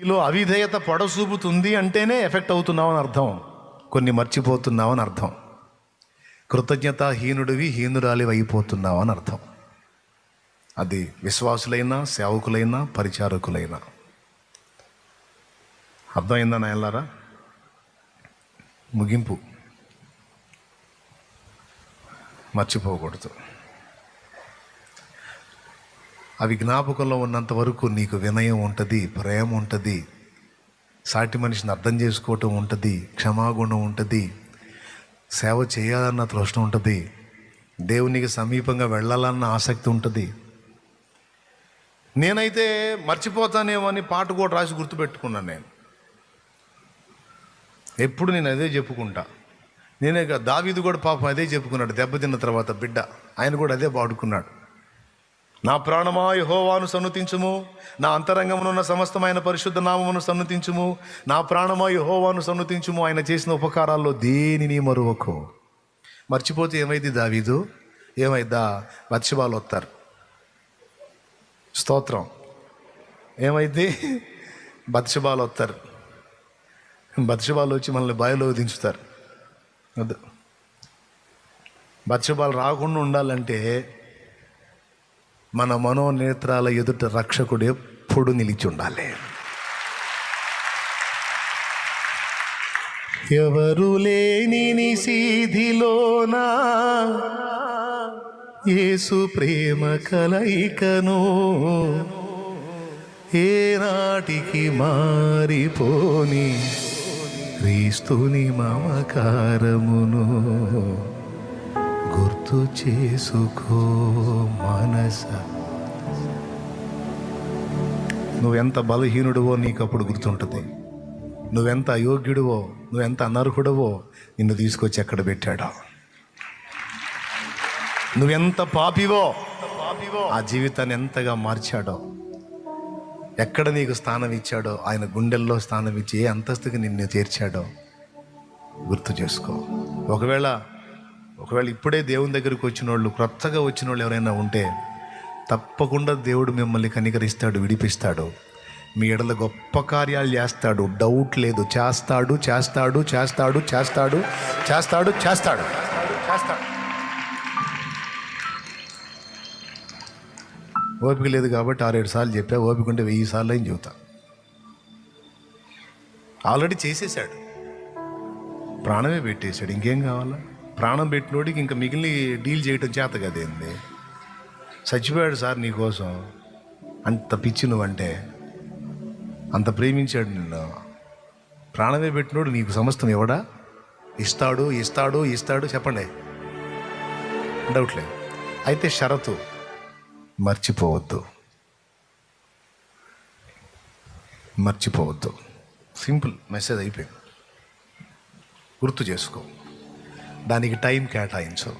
లో అవిధేయత పొడసూపుతుంది అంటేనే ఎఫెక్ట్ అవుతున్నావని అర్థం, కొన్ని మర్చిపోతున్నావని అర్థం. కృతజ్ఞతాహీనుడివి, హీనురాలి అయిపోతున్నావు అని అర్థం. అది విశ్వాసులైనా, సేవకులైనా, పరిచారకులైనా. అర్థమైందా నాయనలారా? ముగింపు మర్చిపోకూడదు. అవి జ్ఞాపకంలో ఉన్నంత వరకు నీకు వినయం ఉంటుంది, ప్రేమ ఉంటుంది, సాటి మనిషిని అర్థం చేసుకోవటం ఉంటుంది, క్షమాగుణం ఉంటుంది, సేవ చేయాలన్న తృష్ణ ఉంటుంది, దేవునికి సమీపంగా వెళ్ళాలన్న ఆసక్తి ఉంటుంది. నేనైతే మర్చిపోతానేమో అని పాట కూడా రాసి గుర్తుపెట్టుకున్నాను. నేను ఎప్పుడు నేను అదే చెప్పుకుంటా. నేనే దావీదు కూడా పాపం అదే చెప్పుకున్నాడు. దెబ్బతిన్న తర్వాత బిడ్డ ఆయన కూడా అదే పాడుకున్నాడు. నా ప్రాణమా యెహోవాను సన్నుతించుము, నా అంతరంగమునున్న సమస్తమైన పరిశుద్ధ నామమును సన్నుతించుము. నా ప్రాణమా యెహోవాను సన్నుతించుము, ఆయన చేసిన ఉపకారాల్లో దేనిని మరువకు. మర్చిపోతే ఏమైంది దావీదు? ఏమైద్దా? బత్షెబాలు వస్తారు. స్తోత్రం. ఏమైంది? బత్షెబాలు వస్తారు. బత్షెబాలు వచ్చి మనల్ని బావిలో దించుతారు. వద్దు. బత్షెబాలు రాకుండా ఉండాలంటే మన మనోనేత్రాల ఎదుట రక్షకుడు ఎప్పుడు నిలిచి ఉండాలి. ఎవరు లేని నిశీధిలోనా యేసు ప్రేమ కలయికను ఏనాటికి మారిపోని క్రీస్తుని మమకారమును గుర్తు చేసుకో మనస. నువ్వెంత బలహీనుడివో నీకు అప్పుడు గుర్తుంటుంది. నువ్వెంత అయోగ్యుడివో, నువ్వెంత అనర్హుడవో నిన్ను తీసుకొచ్చి ఎక్కడ పెట్టాడో. నువ్వెంత పాపివో ఆ జీవితాన్ని ఎంతగా మార్చాడో, ఎక్కడ నీకు స్థానం ఇచ్చాడో, ఆయన గుండెల్లో స్థానం ఇచ్చి ఏ అంతస్తుకి నిన్ను చేర్చాడో గుర్తు చేసుకో. ఒకవేళ ఇప్పుడే దేవుని దగ్గరికి వచ్చిన వాళ్ళు, క్రొత్తగా వచ్చిన వాళ్ళు ఎవరైనా ఉంటే తప్పకుండా దేవుడు మిమ్మల్ని కనికరిస్తాడు, విడిపిస్తాడు, మీ ఎడల గొప్ప కార్యాలు చేస్తాడు. డౌట్ లేదు. చేస్తాడు చేస్తాడు చేస్తాడు చేస్తాడు చేస్తాడు చేస్తాడు చేస్తాడు. ఓపిక లేదు కాబట్టి 6-7 సార్లు చెప్పా. ఓపిక ఉంటే 1000 సార్లు అని చెబుతా. ఆల్రెడీ చేసేసాడు, ప్రాణమే పెట్టేశాడు. ఇంకేం కావాలా? ప్రాణం పెట్టినోడికి ఇంకా మిగిలిన డీల్ చేయటం చేత కదేంది? చచ్చిపోయాడు సార్ నీకోసం. అంత పిచ్చి నువ్వంటే, అంత ప్రేమించాడు నిన్ను. ప్రాణమే పెట్టినోడు నీకు సమస్తం ఎవడా? ఇస్తాడు ఇస్తాడు ఇస్తాడు. చెప్పండి, డౌట్ లేదు. అయితే షరతు, మర్చిపోవద్దు. సింపుల్ మెసేజ్ అయిపోయింది. గుర్తు చేసుకో, దానికి టైం కేటాయించు.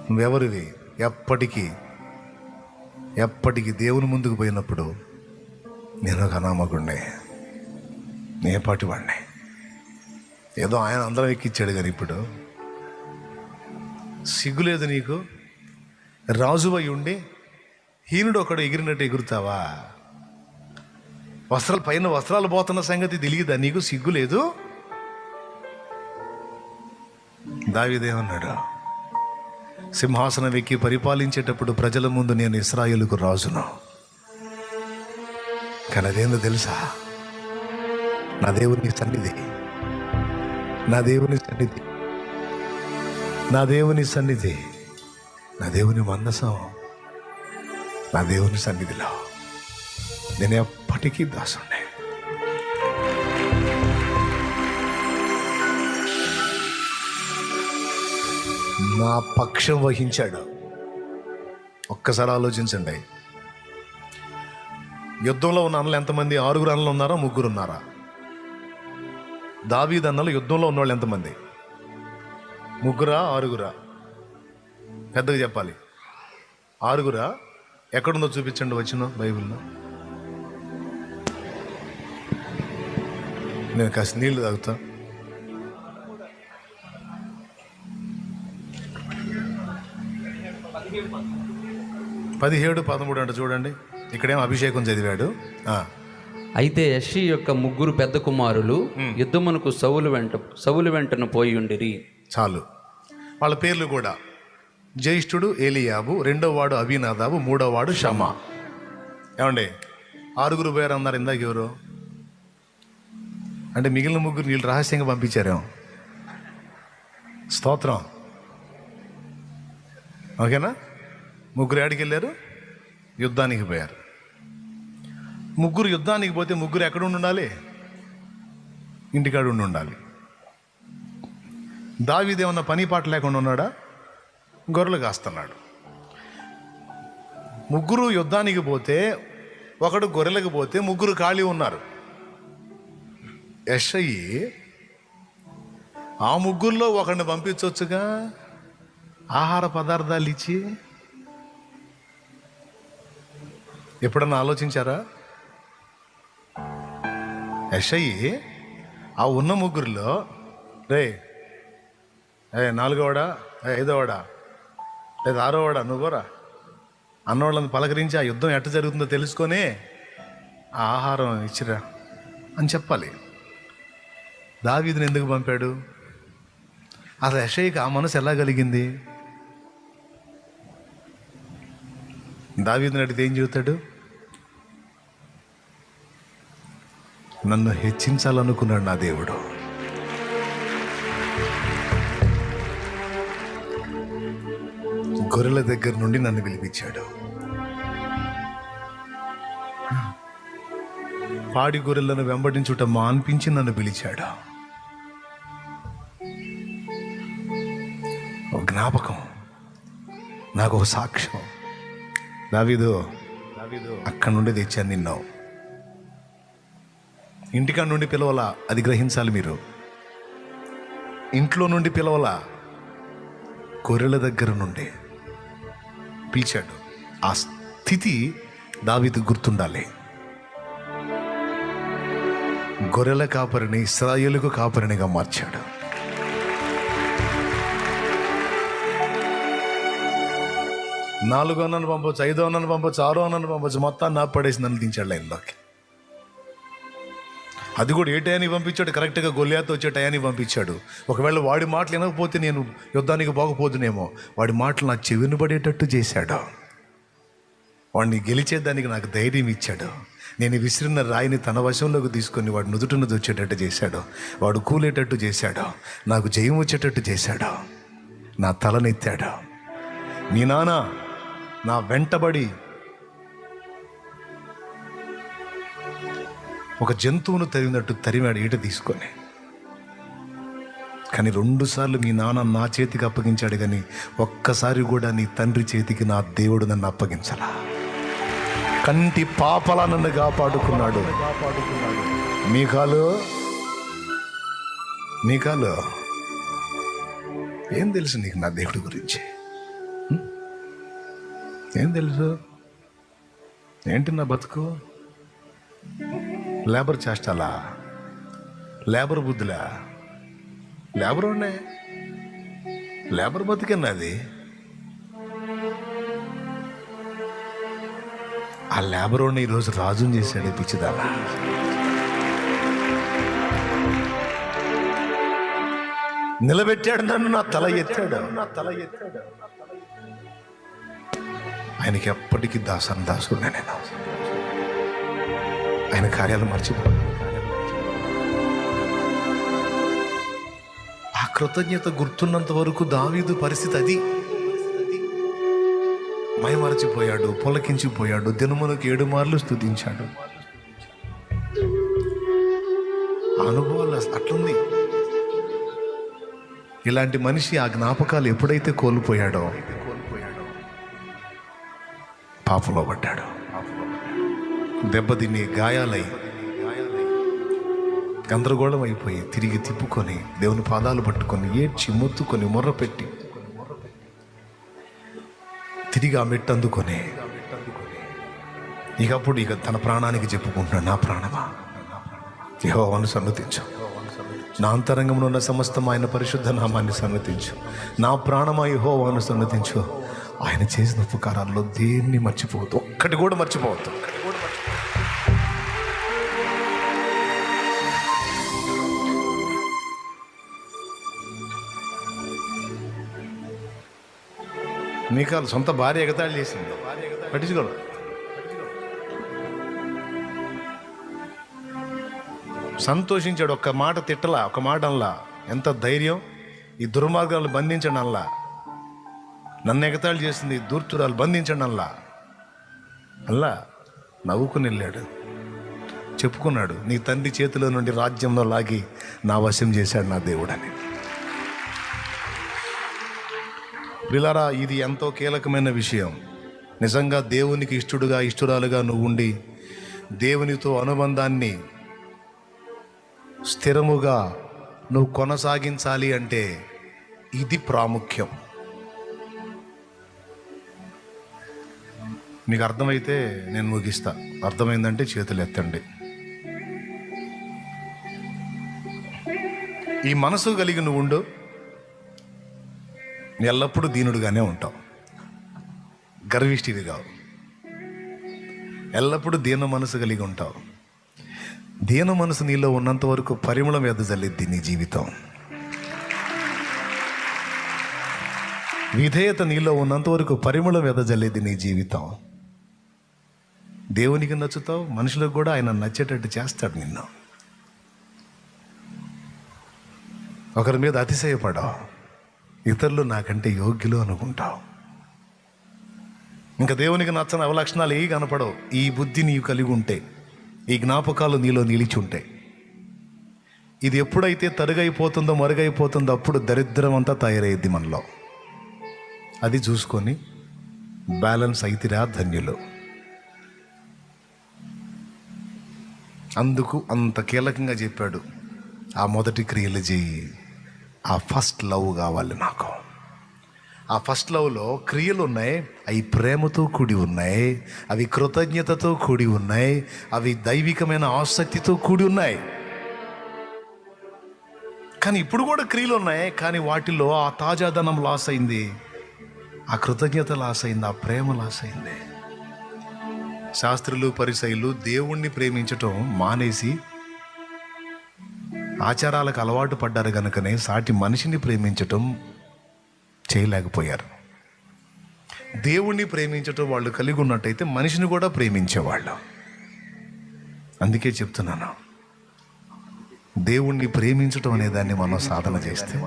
నువ్వెవరివి? ఎప్పటికీ దేవుని ముందుకు పోయినప్పుడు నేను ఒక అనామకుడినే, నేపాటివాడిని. ఏదో ఆయన అందరం ఎక్కిచ్చాడు కానీ ఇప్పుడు సిగ్గులేదు నీకు? రాజువై ఉండి హీనుడు ఒకడు ఎగిరినట్టు ఎగురుతావా? వస్త్రాలు పోతున్న సంగతి తెలియదా నీకు? సిగ్గు లేదు? దావీదేమన్నాడు? సింహాసనం ఎక్కి పరిపాలించేటప్పుడు ప్రజల ముందు నేను ఇశ్రాయేలుకు రాజును. కానీ అదేందో తెలుసా? నా దేవుని సన్నిధి, నా దేవుని మందసం, నా దేవుని సన్నిధిలో నేను ఎప్పటికీ దాసుండే. నా పక్షం వహించాడు. ఒక్కసారి ఆలోచించండి. యుద్ధంలో ఉన్న అన్నలు ఎంతమంది? 6 అన్నలు ఉన్నారా? 3 ఉన్నారా? దావీదు అన్నలు యుద్ధంలో ఉన్నవాళ్ళు ఎంతమంది? 3 6? పెద్దగా చెప్పాలి. 6? ఎక్కడుందో చూపించండి వచ్చిన బైబిల్లో. నేను కాస్త నీళ్లు తాగుతా. 17, 13 అంట చూడండి. ఇక్కడేమో అభిషేకం చదివాడు. అయితే యెష్షయి యొక్క ముగ్గురు పెద్ద కుమారులు యుద్ధమునకు సౌలు వెంటను పోయి ఉండిరి. చాలు, వాళ్ళ పేర్లు కూడా: జ్యేష్ఠుడు ఏలియాబు, రెండో వాడు అబీనాదాబు, మూడో వాడు షమ్మా. ఏమండి, 6 పేరు అన్నారు ఇందాక. ఎవరు అంటే మిగిలిన ముగ్గురు వీళ్ళు రహస్యంగా పంపించారేమో. స్తోత్రం. ఓకేనా? ముగ్గురు ఏడికి వెళ్ళారు? యుద్ధానికి పోయారు. ముగ్గురు యుద్ధానికి పోతే ముగ్గురు ఎక్కడ ఉండాలి? ఇంటికాడ ఉండాలి. దావీదు ఏమన్నా పని పాట లేకుండా ఉన్నాడా? గొర్రెలు కాస్తున్నాడు. ముగ్గురు యుద్ధానికి పోతే, ఒకడు గొర్రెలకు పోతే, ముగ్గురు ఖాళీ ఉన్నారు. యెష్షయి ఆ ముగ్గురులో ఒకరిని పంపించవచ్చుగా, ఆహార పదార్థాలు ఇచ్చి. ఎప్పుడన్నా ఆలోచించారా? యెష్షయి ఆ ఉన్న ముగ్గురులో, రే 4వ వాడా, 5వ వాడా, లేదా 6వ వాడా, నువ్వురా అన్నవాళ్ళని పలకరించి ఆ యుద్ధం ఎట్ట జరుగుతుందో తెలుసుకొని ఆ ఆహారం ఇచ్చిరా అని చెప్పాలి. దావీదుని ఎందుకు పంపాడు? అసలు యెష్షయికి ఆ మనసు ఎలా కలిగింది? దావీదుని అడిగితే ఏం చెబుతాడు? నన్ను హెచ్చించాలనుకున్నాడు నా దేవుడు. గొర్రెల దగ్గర నుండి నన్ను పిలిపించాడు. పాడి గొర్రెలను వెంబడించుట మాన్పించి నన్ను పిలిచాడు. ఒక జ్ఞాపకం, నాకు ఒక సాక్ష్యం. దావీదు అక్కడి నుండి తెచ్చాను నిన్ను. ఇంటికాడ నుండి పిలవలా, అది గ్రహించాలి మీరు. ఇంట్లో నుండి పిలవలా, గొర్రెల దగ్గర నుండి పిలిచాడు. ఆ స్థితి దావీదు గుర్తుండాలి. గొర్రెల కాపరిని ఇశ్రాయేలుకు కాపరినిగా మార్చాడు. నాలుగో అన్నను పంపొచ్చు, 5వ అన్నను పంపొచ్చు, 6వ అన్నను పంపొచ్చు, మొత్తాన్ని నా పడేసి నన్ను దించాడు లైన్లోకి. అది కూడా ఏ టయానికి పంపించాడు? కరెక్ట్గా గొల్లియాతో వచ్చే టయానికి పంపించాడు. ఒకవేళ వాడి మాటలు వినకపోతే నేను యుద్ధానికి పోకపోతునేమో. వాడి మాటలు నాకు చెవిని పడేటట్టు చేశాడు. వాడిని గెలిచేదానికి నాకు ధైర్యం ఇచ్చాడు. నేను విసిరిన రాయిని తన వశంలోకి తీసుకొని వాడు నుదుటిని వచ్చేటట్టు చేశాడు. వాడు కూలేటట్టు చేశాడు. నాకు జయం వచ్చేటట్టు చేశాడు. నా తలనెత్తాడు. మీ నాన్న నా వెంటబడి ఒక జంతువును తరిమినట్టు తరిమాడు ఈట తీసుకొని. కానీ 2 సార్లు మీ నాన్న నా చేతికి అప్పగించాడు, కానీ ఒక్కసారి కూడా నీ తండ్రి చేతికి నా దేవుడు నన్ను అప్పగించలా. కంటి పాపలా నన్ను కాపాడుకున్నాడు. మీకాలు ఏం తెలుసు నీకు నా దేవుడి గురించి? ఏం తెలుసు? ఏంటి నా బతుకు? లేబర్ చేష్టాలా? లేబర్ బుద్ధులా? లేబర్ ఉన్నాయి, లేబర్ బతికన్నది. ఆ లేబర్ ఉన్న ఈరోజు రాజుని చేశాడు పిచ్చిదాలా. నిలబెట్టాడు నన్ను, నా తల ఎత్తాడు. ఆయనకి ఎప్పటికీ దాసుడు నేను. ఆయన కార్యాలు మర్చిపోను. ఆ కృతజ్ఞత గుర్తున్నంత వరకు దావీదు పరిస్థితి అది. మైమరచిపోయాడు, పొలకించిపోయాడు, దినమునకు 7 మార్లు స్తుతించాడు. అనుభవాలు అట్లుంది. ఇలాంటి మనిషి ఆ జ్ఞాపకాలు ఎప్పుడైతే కోల్పోయాడో పాపంలో పడ్డాడు. దెబ్బతిని గాయాలై గందరగోళం అయిపోయి తిరిగి తిప్పుకొని దేవుని పాదాలు పట్టుకొని ఏడ్చి మొత్తుకొని మొర్రపెట్టి తిరిగి ఆ మెట్టు అందుకొని ఇక తన ప్రాణానికి చెప్పుకుంటున్నాడు, నా ప్రాణమా యెహోవాను సన్నతించు, నా అంతరంగంలో ఉన్న సమస్తం ఆయన పరిశుద్ధ నామాన్ని సన్నతించు, నా ప్రాణమా యెహోవాను సన్నతించు. ఆయన చేసిన ఉపకారాల్లో దేన్ని మర్చిపోవద్దు. ఒక్కటి ఒక్కటి కూడా మర్చిపోవద్దు. మీకాలు సొంత భార్య ఎగతాళి చేసింది, పట్టించుకోడు. సంతోషించాడు, ఒక్క మాట తిట్టలా, ఒక మాట అనలా. ఎంత ధైర్యం! ఈ దుర్మార్గాలను బంధించండి అనలా. నన్ను ఎగతాళి చేసింది దూర్తురాలు, బంధించండి అనలా. అల్లా నవ్వుకుని వెళ్ళాడు, చెప్పుకున్నాడు, నీ తండ్రి చేతిలో నుండి రాజ్యంలో లాగి నా వశం చేశాడు నా దేవుడని. ప్రియులారా, ఇది ఎంతో కీలకమైన విషయం. నిజంగా దేవునికి ఇష్టడుగా ఇష్టరాలుగా నువ్వు ఉండి దేవునితో అనుబంధాన్ని స్థిరముగా నువ్వు కొనసాగించాలి అంటే ఇది ప్రాముఖ్యం. మీకు అర్థమైతే నేను ముగిస్తా. అర్థమైందంటే చేతులు ఎత్తండి. ఈ మనసు కలిగి నువ్వు ఉండు, ఎల్లప్పుడూ దీనుడుగానే ఉంటావు, గర్విష్ఠివి కావు. ఎల్లప్పుడూ దీన మనసు కలిగి ఉంటావు. దీన మనసు నీలో ఉన్నంత వరకు పరిమళం వెదజల్లిద్ది నీ జీవితం. విధేయత నీలో ఉన్నంత వరకు పరిమళం వెదజల్లిద్ది నీ జీవితం. దేవునికి నచ్చుతావు, మనుషులకు కూడా ఆయన నచ్చేటట్టు చేస్తాడు నిన్ను. ఒకరి మీద అతిశయపడవు, ఇతరులు నాకంటే యోగ్యులు అనుకుంటావు. ఇంకా దేవునికి నచ్చని అవలక్షణాలు ఏ కనపడవు. ఈ బుద్ధి నీవు కలిగి ఉంటే, ఈ జ్ఞాపకాలు నీలో నిలిచి ఉంటాయి. ఇది ఎప్పుడైతే తరుగైపోతుందో, మరుగైపోతుందో అప్పుడు దరిద్రం అంతా తయారయ్యేది మనలో. అది చూసుకొని బ్యాలెన్స్ అయితేరా ధన్యులు. అందుకు అంత కీలకంగా చెప్పాడు, ఆ మొదటి క్రియలు చేయి. ఆ ఫస్ట్ లవ్ కావాలి నాకు. ఆ ఫస్ట్ లవ్లో క్రియలు ఉన్నాయి, అవి ప్రేమతో కూడి ఉన్నాయి, అవి కృతజ్ఞతతో కూడి ఉన్నాయి, అవి దైవికమైన ఆసక్తితో కూడి ఉన్నాయి. కానీ ఇప్పుడు కూడా క్రియలు ఉన్నాయి, కానీ వాటిలో ఆ తాజాదనం లాస్ అయింది, ఆ కృతజ్ఞత లాస్ అయింది, ఆ ప్రేమ లాస్ అయింది. శాస్త్రులు పరిసయ్యులు దేవుణ్ణి ప్రేమించటం మానేసి ఆచారాలకు అలవాటు పడ్డారు కనుకనే సాటి మనిషిని ప్రేమించటం చేయలేకపోయారు. దేవుణ్ణి ప్రేమించటం వాళ్ళు కలిగి ఉన్నట్టయితే మనిషిని కూడా ప్రేమించేవాళ్ళు. అందుకే చెప్తున్నాను, దేవుణ్ణి ప్రేమించటం అనే దాన్ని మనం సాధన చేస్తే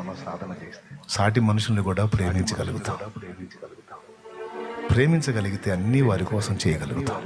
సాటి మనుషుల్ని కూడా ప్రేమించగలుగుతాం. ప్రేమించగలిగితే అన్నీ వారి కోసం చేయగలుగుతాం.